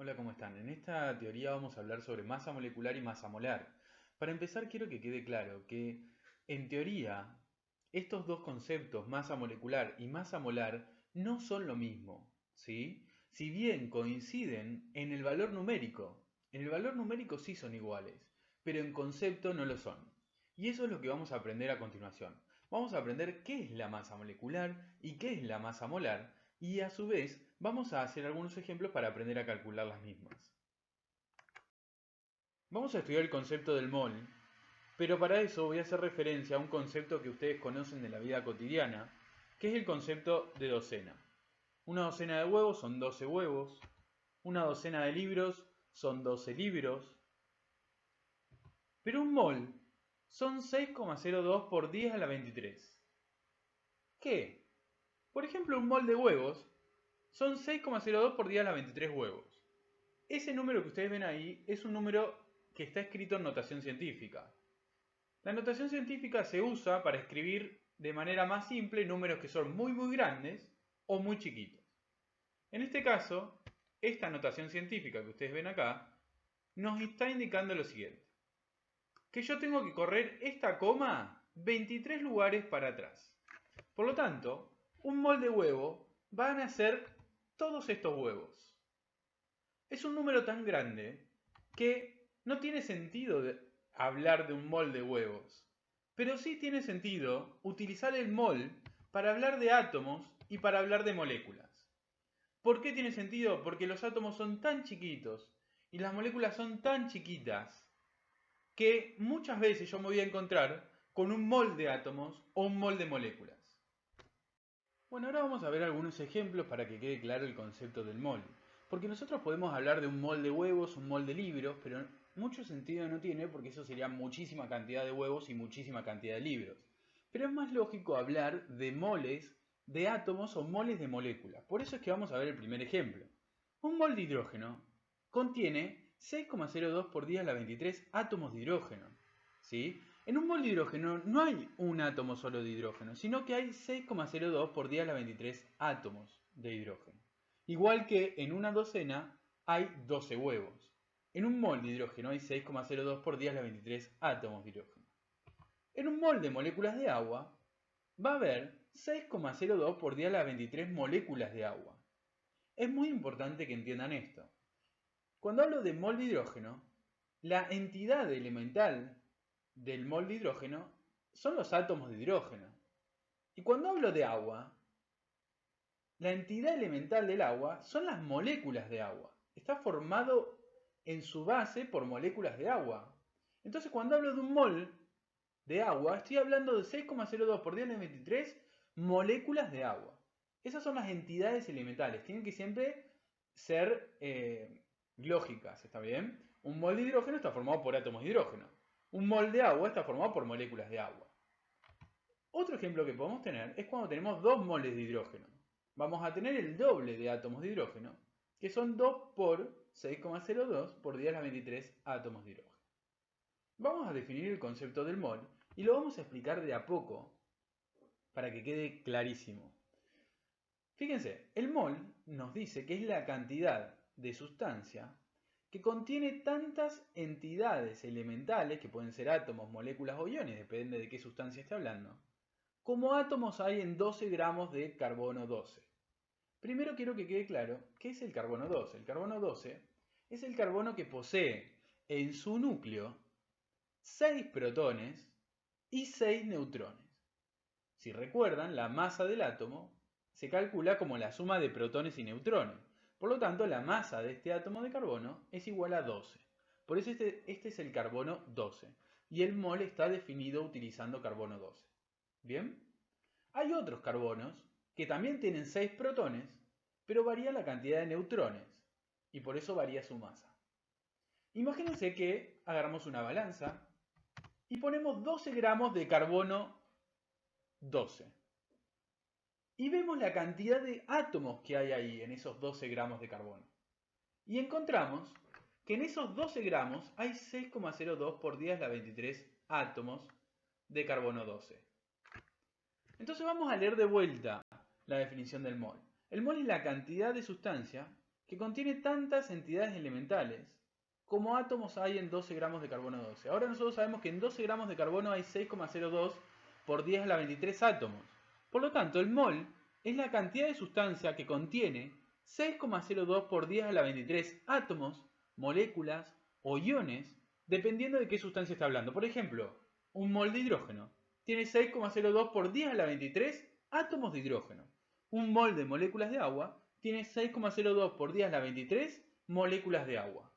Hola, ¿cómo están? En esta teoría vamos a hablar sobre masa molecular y masa molar. Para empezar, quiero que quede claro que, en teoría, estos dos conceptos, masa molecular y masa molar, no son lo mismo, ¿sí? Si bien coinciden en el valor numérico sí son iguales, pero en concepto no lo son. Y eso es lo que vamos a aprender a continuación. Vamos a aprender qué es la masa molecular y qué es la masa molar, y a su vez vamos a hacer algunos ejemplos para aprender a calcular las mismas. Vamos a estudiar el concepto del mol, pero para eso voy a hacer referencia a un concepto que ustedes conocen de la vida cotidiana, que es el concepto de docena. Una docena de huevos son 12 huevos, una docena de libros son 12 libros, pero un mol son 6,02 por 10 a la 23. ¿Qué? Por ejemplo, un mol de huevos son 6,02 por 10 a la 23 huevos. Ese número que ustedes ven ahí es un número que está escrito en notación científica. La notación científica se usa para escribir de manera más simple números que son muy grandes o muy chiquitos. En este caso, esta notación científica que ustedes ven acá nos está indicando lo siguiente: que yo tengo que correr esta coma 23 lugares para atrás. Por lo tanto, un mol de huevo van a ser todos estos huevos. Es un número tan grande que no tiene sentido hablar de un mol de huevos. Pero sí tiene sentido utilizar el mol para hablar de átomos y para hablar de moléculas. ¿Por qué tiene sentido? Porque los átomos son tan chiquitos y las moléculas son tan chiquitas que muchas veces yo me voy a encontrar con un mol de átomos o un mol de moléculas. Bueno, ahora vamos a ver algunos ejemplos para que quede claro el concepto del mol. Porque nosotros podemos hablar de un mol de huevos, un mol de libros, pero mucho sentido no tiene porque eso sería muchísima cantidad de huevos y muchísima cantidad de libros. Pero es más lógico hablar de moles de átomos o moles de moléculas. Por eso es que vamos a ver el primer ejemplo. Un mol de hidrógeno contiene 6,02 por 10 a la 23 átomos de hidrógeno. ¿Sí? En un mol de hidrógeno no hay un átomo solo de hidrógeno, sino que hay 6,02 por 10 a la 23 átomos de hidrógeno. Igual que en una docena hay 12 huevos. En un mol de hidrógeno hay 6,02 por 10 a la 23 átomos de hidrógeno. En un mol de moléculas de agua va a haber 6,02 por 10 a la 23 moléculas de agua. Es muy importante que entiendan esto. Cuando hablo de mol de hidrógeno, la entidad elemental del mol de hidrógeno son los átomos de hidrógeno. Y cuando hablo de agua, la entidad elemental del agua son las moléculas de agua. Está formado en su base por moléculas de agua. Entonces, cuando hablo de un mol de agua, estoy hablando de 6,02 por 10 a la 23 moléculas de agua. Esas son las entidades elementales. Tienen que siempre ser lógicas, ¿está bien? Un mol de hidrógeno está formado por átomos de hidrógeno. Un mol de agua está formado por moléculas de agua. Otro ejemplo que podemos tener es cuando tenemos 2 moles de hidrógeno. Vamos a tener el doble de átomos de hidrógeno, que son 2 por 6,02 por 10 a la 23 átomos de hidrógeno. Vamos a definir el concepto del mol y lo vamos a explicar de a poco para que quede clarísimo. Fíjense, el mol nos dice que es la cantidad de sustancia que contiene tantas entidades elementales, que pueden ser átomos, moléculas o iones, depende de qué sustancia esté hablando, como átomos hay en 12 gramos de carbono 12. Primero quiero que quede claro qué es el carbono 12. El carbono 12 es el carbono que posee en su núcleo 6 protones y 6 neutrones. Si recuerdan, la masa del átomo se calcula como la suma de protones y neutrones. Por lo tanto, la masa de este átomo de carbono es igual a 12. Por eso este es el carbono 12. Y el mol está definido utilizando carbono 12. ¿Bien? Hay otros carbonos que también tienen 6 protones, pero varía la cantidad de neutrones. Y por eso varía su masa. Imagínense que agarramos una balanza y ponemos 12 gramos de carbono 12. Y vemos la cantidad de átomos que hay ahí en esos 12 gramos de carbono. Y encontramos que en esos 12 gramos hay 6,02 por 10 a la 23 átomos de carbono 12. Entonces vamos a leer de vuelta la definición del mol. El mol es la cantidad de sustancia que contiene tantas entidades elementales como átomos hay en 12 gramos de carbono 12. Ahora nosotros sabemos que en 12 gramos de carbono hay 6,02 por 10 a la 23 átomos. Por lo tanto, el mol es la cantidad de sustancia que contiene 6,02 por 10 a la 23 átomos, moléculas o iones, dependiendo de qué sustancia está hablando. Por ejemplo, un mol de hidrógeno tiene 6,02 por 10 a la 23 átomos de hidrógeno. Un mol de moléculas de agua tiene 6,02 por 10 a la 23 moléculas de agua.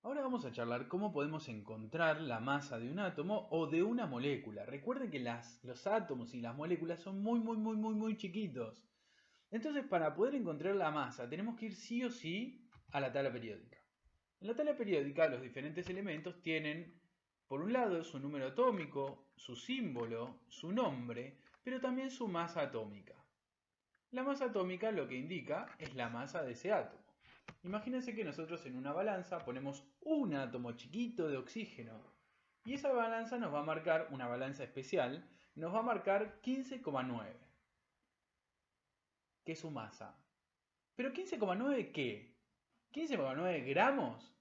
Ahora vamos a charlar cómo podemos encontrar la masa de un átomo o de una molécula. Recuerden que los átomos y las moléculas son muy chiquitos. Entonces, para poder encontrar la masa, tenemos que ir sí o sí a la tabla periódica. En la tabla periódica, los diferentes elementos tienen, por un lado, su número atómico, su símbolo, su nombre, pero también su masa atómica. La masa atómica lo que indica es la masa de ese átomo. Imagínense que nosotros en una balanza ponemos un átomo chiquito de oxígeno y esa balanza nos va a marcar, una balanza especial, nos va a marcar 15,9, que es su masa. ¿Pero 15,9 qué? ¿15,9 gramos?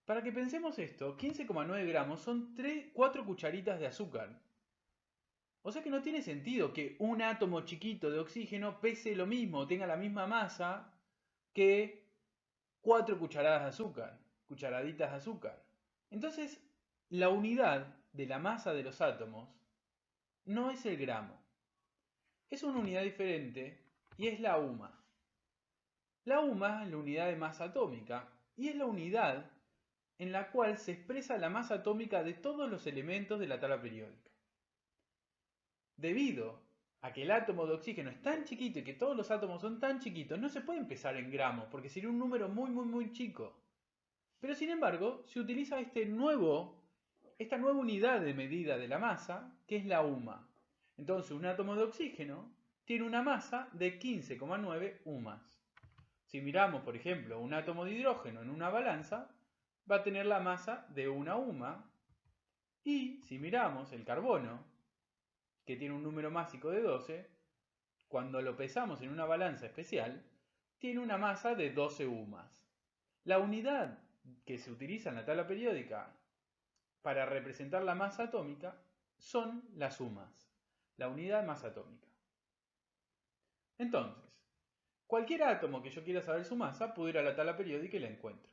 Para que pensemos esto, 15,9 gramos son 4 cucharitas de azúcar. O sea que no tiene sentido que un átomo chiquito de oxígeno pese lo mismo, tenga la misma masa que 4 cucharadas de azúcar, cucharaditas de azúcar. Entonces, la unidad de la masa de los átomos no es el gramo. Es una unidad diferente y es la UMA. La UMA es la unidad de masa atómica y es la unidad en la cual se expresa la masa atómica de todos los elementos de la tabla periódica. Debido a que el átomo de oxígeno es tan chiquito y que todos los átomos son tan chiquitos, no se puede empezar en gramos, porque sería un número muy chico. Pero sin embargo, se utiliza esta nueva unidad de medida de la masa, que es la UMA. Entonces, un átomo de oxígeno tiene una masa de 15,9 UMAs. Si miramos, por ejemplo, un átomo de hidrógeno en una balanza, va a tener la masa de una UMA. Y si miramos el carbono, que tiene un número másico de 12, cuando lo pesamos en una balanza especial, tiene una masa de 12 UMAs. La unidad que se utiliza en la tabla periódica para representar la masa atómica son las UMAs, la unidad de masa atómica. Entonces, cualquier átomo que yo quiera saber su masa, puedo ir a la tabla periódica y la encuentro.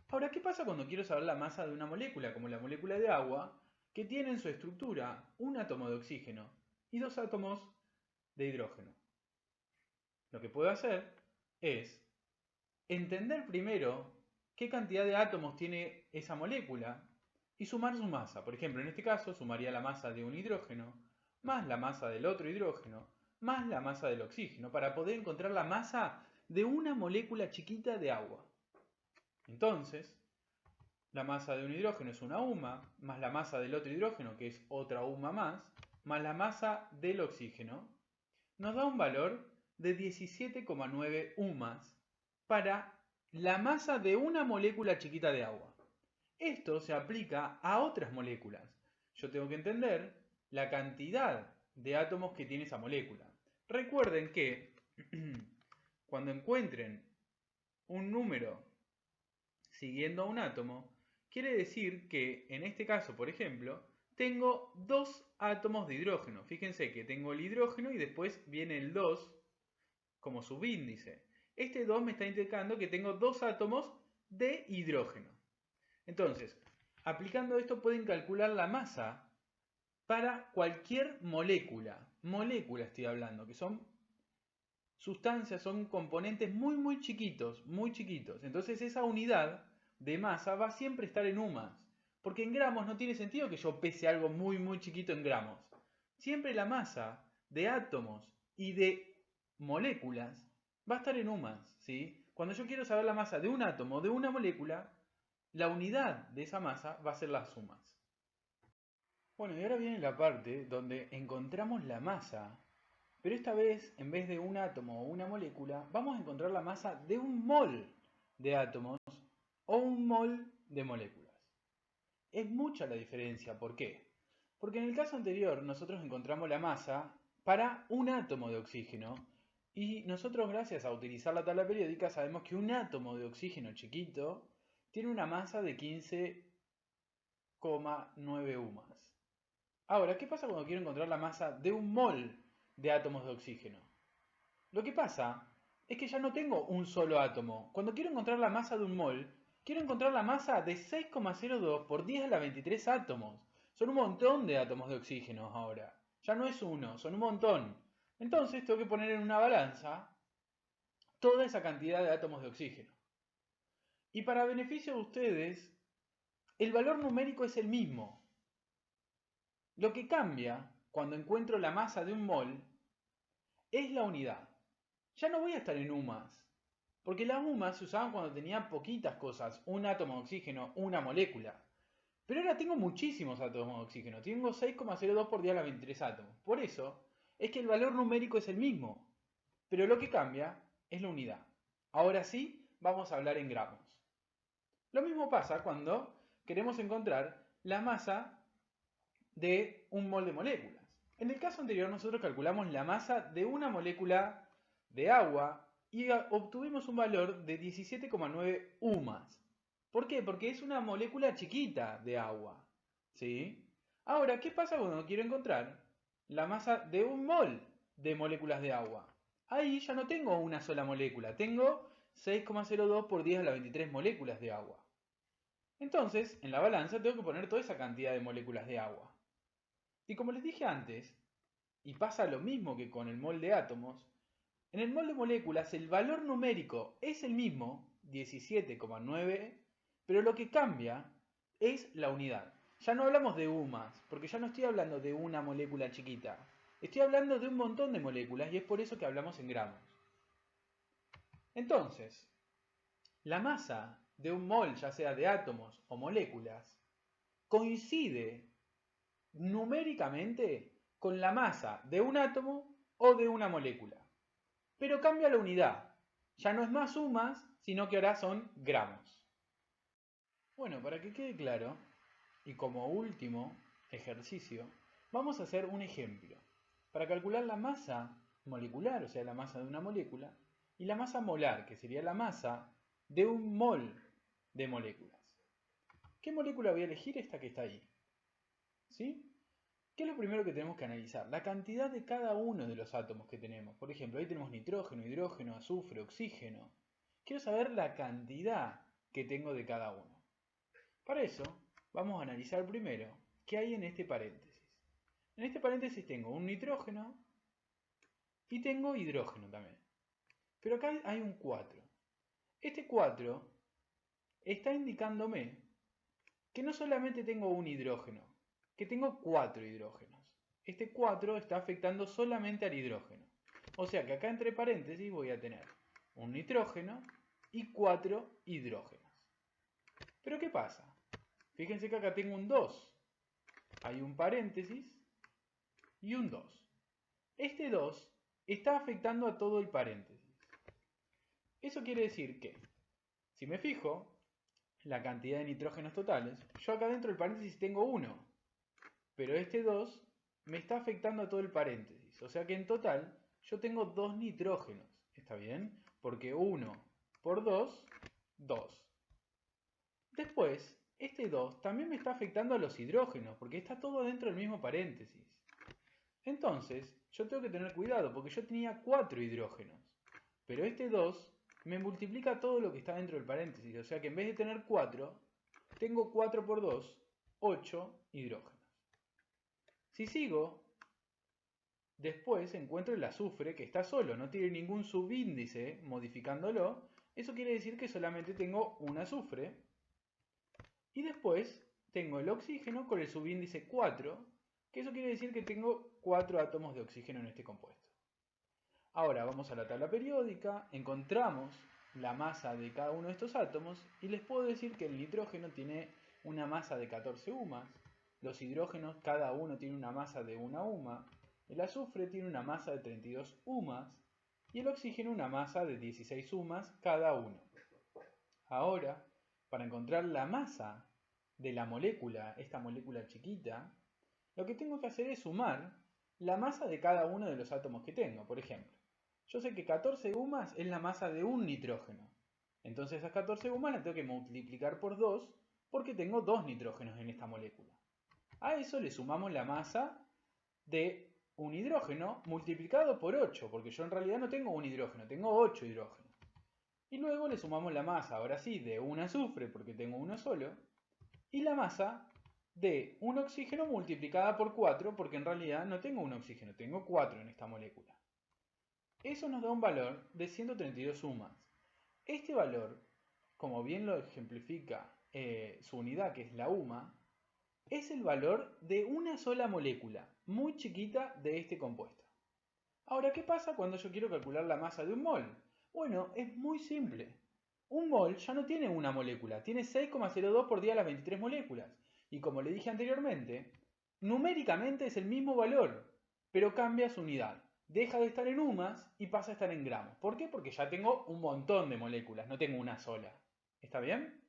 Ahora, ¿qué pasa cuando quiero saber la masa de una molécula, como la molécula de agua, que tiene en su estructura un átomo de oxígeno y 2 átomos de hidrógeno? Lo que puedo hacer es entender primero qué cantidad de átomos tiene esa molécula y sumar su masa. Por ejemplo, en este caso sumaría la masa de un hidrógeno más la masa del otro hidrógeno más la masa del oxígeno para poder encontrar la masa de una molécula chiquita de agua. Entonces, la masa de un hidrógeno es una UMA, más la masa del otro hidrógeno, que es otra UMA más la masa del oxígeno, nos da un valor de 17,9 UMAs para la masa de una molécula chiquita de agua. Esto se aplica a otras moléculas. Yo tengo que entender la cantidad de átomos que tiene esa molécula. Recuerden que cuando encuentren un número siguiendo a un átomo, quiere decir que en este caso, por ejemplo, tengo 2 átomos de hidrógeno. Fíjense que tengo el hidrógeno y después viene el 2 como subíndice. Este 2 me está indicando que tengo 2 átomos de hidrógeno. Entonces, aplicando esto pueden calcular la masa para cualquier molécula. Molécula estoy hablando, que son sustancias, son componentes muy chiquitos, muy chiquitos. Entonces esa unidad de masa va a siempre estar en UMAs. Porque en gramos no tiene sentido que yo pese algo muy chiquito en gramos. Siempre la masa de átomos y de moléculas va a estar en UMAs, ¿sí? Cuando yo quiero saber la masa de un átomo o de una molécula, la unidad de esa masa va a ser las UMAs. Bueno, y ahora viene la parte donde encontramos la masa, pero esta vez, en vez de un átomo o una molécula, vamos a encontrar la masa de un mol de átomos o un mol de moléculas. Es mucha la diferencia, ¿por qué? Porque en el caso anterior nosotros encontramos la masa para un átomo de oxígeno. Y nosotros, gracias a utilizar la tabla periódica, sabemos que un átomo de oxígeno chiquito tiene una masa de 15,9 UMAS. Ahora, ¿qué pasa cuando quiero encontrar la masa de un mol de átomos de oxígeno? Lo que pasa es que ya no tengo un solo átomo. Cuando quiero encontrar la masa de un mol, quiero encontrar la masa de 6,02 por 10 a la 23 átomos. Son un montón de átomos de oxígeno ahora. Ya no es uno, son un montón. Entonces tengo que poner en una balanza toda esa cantidad de átomos de oxígeno. Y para beneficio de ustedes, el valor numérico es el mismo. Lo que cambia cuando encuentro la masa de un mol es la unidad. Ya no voy a estar en UMAS, porque las UMAS se usaban cuando tenía poquitas cosas, un átomo de oxígeno, una molécula. Pero ahora tengo muchísimos átomos de oxígeno, tengo 6,02 por 10 a la 23 átomos. Por eso es que el valor numérico es el mismo, pero lo que cambia es la unidad. Ahora sí, vamos a hablar en gramos. Lo mismo pasa cuando queremos encontrar la masa de un mol de moléculas. En el caso anterior nosotros calculamos la masa de una molécula de agua y obtuvimos un valor de 17,9 UMAS. ¿Por qué? Porque es una molécula chiquita de agua. ¿Sí? Ahora, ¿qué pasa cuando quiero encontrar la masa de un mol de moléculas de agua? Ahí ya no tengo una sola molécula, tengo 6,02 por 10 a la 23 moléculas de agua. Entonces, en la balanza tengo que poner toda esa cantidad de moléculas de agua. Y como les dije antes, y pasa lo mismo que con el mol de átomos, en el mol de moléculas el valor numérico es el mismo, 17,9, pero lo que cambia es la unidad. Ya no hablamos de UMAS, porque ya no estoy hablando de una molécula chiquita. Estoy hablando de un montón de moléculas y es por eso que hablamos en gramos. Entonces, la masa de un mol, ya sea de átomos o moléculas, coincide numéricamente con la masa de un átomo o de una molécula. Pero cambia la unidad. Ya no es más UMAS, sino que ahora son gramos. Bueno, para que quede claro, y como último ejercicio, vamos a hacer un ejemplo. Para calcular la masa molecular, o sea, la masa de una molécula, y la masa molar, que sería la masa de un mol de moléculas. ¿Qué molécula voy a elegir? Esta que está ahí. ¿Sí? ¿Qué es lo primero que tenemos que analizar? La cantidad de cada uno de los átomos que tenemos. Por ejemplo, ahí tenemos nitrógeno, hidrógeno, azufre, oxígeno. Quiero saber la cantidad que tengo de cada uno. Para eso, vamos a analizar primero qué hay en este paréntesis. En este paréntesis tengo un nitrógeno y tengo hidrógeno también. Pero acá hay un 4. Este 4 está indicándome que no solamente tengo un hidrógeno, que tengo 4 hidrógenos. Este 4 está afectando solamente al hidrógeno. O sea que acá entre paréntesis voy a tener un nitrógeno y 4 hidrógenos. Pero ¿qué pasa? Fíjense que acá tengo un 2. Hay un paréntesis y un 2. Este 2 está afectando a todo el paréntesis. Eso quiere decir que, si me fijo, la cantidad de nitrógenos totales, yo acá dentro del paréntesis tengo 1. Pero este 2 me está afectando a todo el paréntesis. O sea que en total yo tengo 2 nitrógenos. ¿Está bien? Porque 1 por 2, 2. Después, este 2 también me está afectando a los hidrógenos, porque está todo dentro del mismo paréntesis. Entonces, yo tengo que tener cuidado, porque yo tenía 4 hidrógenos. Pero este 2 me multiplica todo lo que está dentro del paréntesis. O sea que en vez de tener 4, tengo 4 por 2, 8 hidrógenos. Si sigo, después encuentro el azufre que está solo, no tiene ningún subíndice modificándolo. Eso quiere decir que solamente tengo un azufre. Y después tengo el oxígeno con el subíndice 4, que eso quiere decir que tengo 4 átomos de oxígeno en este compuesto. Ahora vamos a la tabla periódica, encontramos la masa de cada uno de estos átomos y les puedo decir que el nitrógeno tiene una masa de 14 UMAS, los hidrógenos cada uno tiene una masa de 1 UMA, el azufre tiene una masa de 32 UMAS y el oxígeno una masa de 16 UMAS cada uno. Ahora, para encontrar la masa de la molécula, esta molécula chiquita, lo que tengo que hacer es sumar la masa de cada uno de los átomos que tengo. Por ejemplo, yo sé que 14 UMAS es la masa de un nitrógeno. Entonces esas 14 UMAS las tengo que multiplicar por 2 porque tengo 2 nitrógenos en esta molécula. A eso le sumamos la masa de un hidrógeno multiplicado por 8, porque yo en realidad no tengo un hidrógeno, tengo 8 hidrógenos. Y luego le sumamos la masa, ahora sí, de un azufre, porque tengo uno solo, y la masa de un oxígeno multiplicada por 4, porque en realidad no tengo un oxígeno, tengo 4 en esta molécula. Eso nos da un valor de 132 UMAS. Este valor, como bien lo ejemplifica su unidad, que es la UMA, es el valor de una sola molécula, muy chiquita, de este compuesto. Ahora, ¿qué pasa cuando yo quiero calcular la masa de un mol? Bueno, es muy simple. Un mol ya no tiene una molécula, tiene 6,02 por 10 a las 23 moléculas. Y como le dije anteriormente, numéricamente es el mismo valor, pero cambia su unidad. Deja de estar en UMAS y pasa a estar en gramos. ¿Por qué? Porque ya tengo un montón de moléculas, no tengo una sola. ¿Está bien?